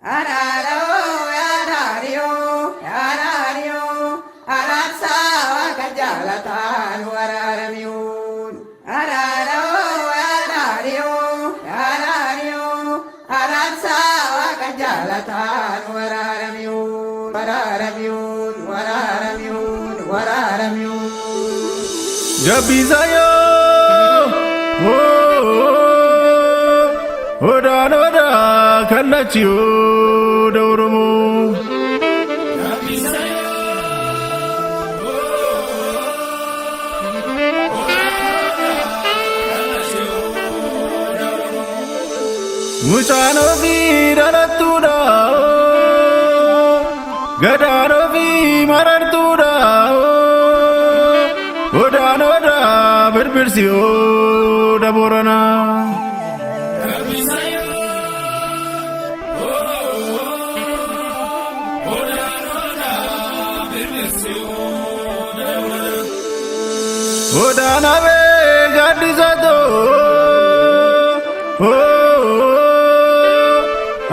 Araro, arario, arario, aratsa kajalatan wararamiun. Araro, arario, arario, aratsa kajalatan wararamiun. Wararamiun, wararamiun, wararamiun. Jabisayo, oda oda kanachiyo daurumu. Jabisayo, muchano vi daratuda, gadano vi marartuda. Oda oda berbirsiyo daborana. Jabisayo, oda oda berbirsiyo daborana. Oda nabe gadisado,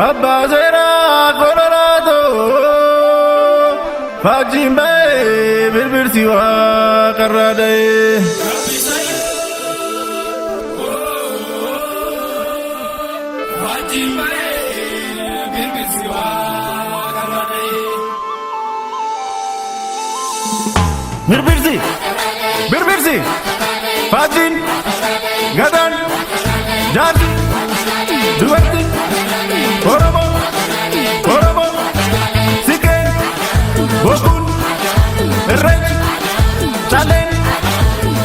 abba zera colorado. Fajimbe berbirsiyo karade. Berbirsi, berbirsi, Fajin, Gadan, Jadi, Duwati, Oromo, Oromo, Siken, Bokun, Rej, Chalen,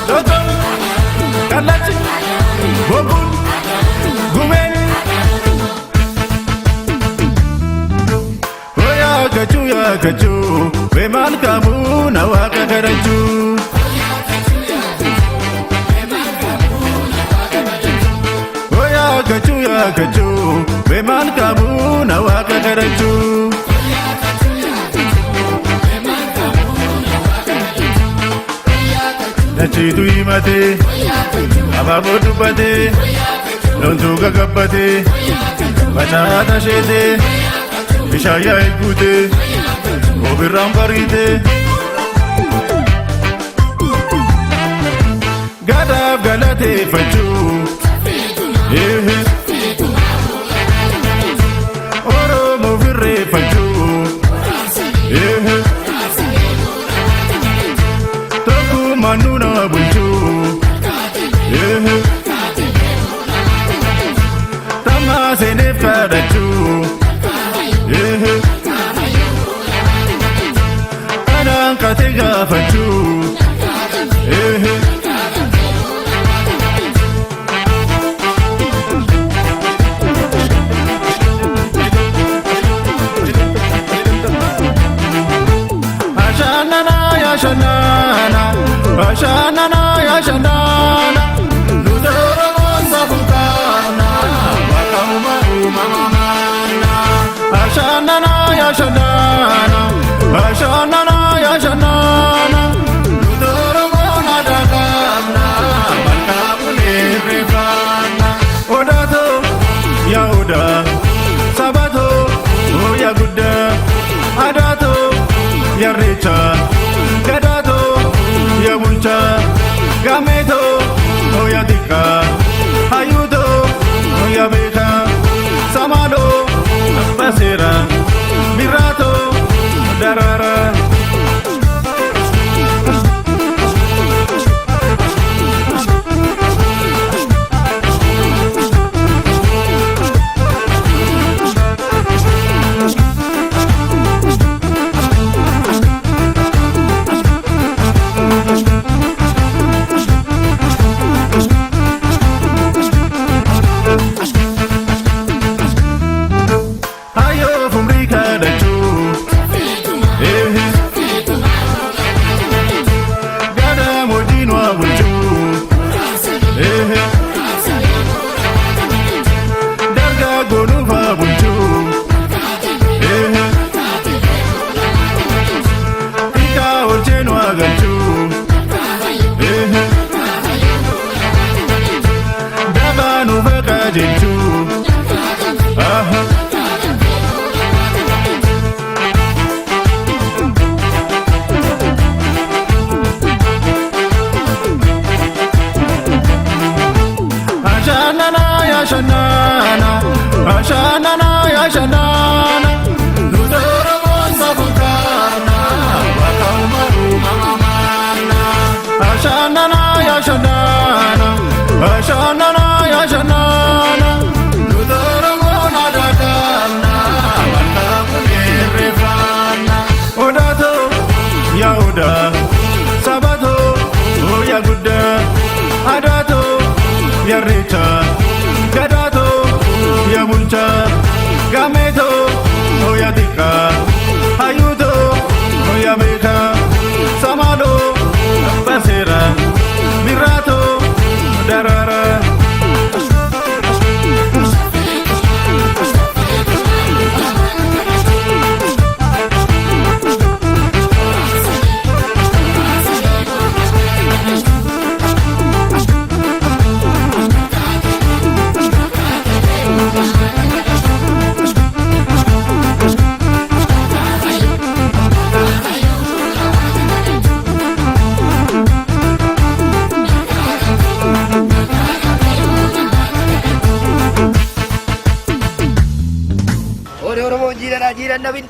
Dodon, Kalachi, Bokun, Gumen. Oya kachu, beman kamu nawaka karaju. Oya kachu, beman kamu nawaka karaju. Nachitu imate, ababu dubate, lontu gagabate, batata shete, bishaya ikute, obiram parite. Gadab galate fachu, Oromo virre fachu, Toku manuna bunchu, Tama sene fadachu, Adang katega fachu, Ashanana, Ashanana, Lutero Monsafutana, Wakamuma Umamana, Ashanana, Ashanana, Ashanana, Ashanana, Lutero Monadagana, Wakamune Rivana, Odato, Yahuda, Sabato, Yaguda, Adato, Yaricha, Gadato, Yabuncha, Gameto, Oyatika, Ayudo, Oyabeta, Samado, Basera, Mirato, Shanana, Nutoromo Safukana, Wakaumaru Mamamana, Ashanana Yashanana, Ashanana Yashanana, Nutoromo Nadadana, Wakamunirefana, Odato, Yahuda, Sabato, Oyaguda, Adato, Yarita, Gadato, Yabulcha, Gameto, Oyadika, Ayudo, Oyabeka, Samado, Basera, Mirato, Darara. Oromo jiran jiran Nabin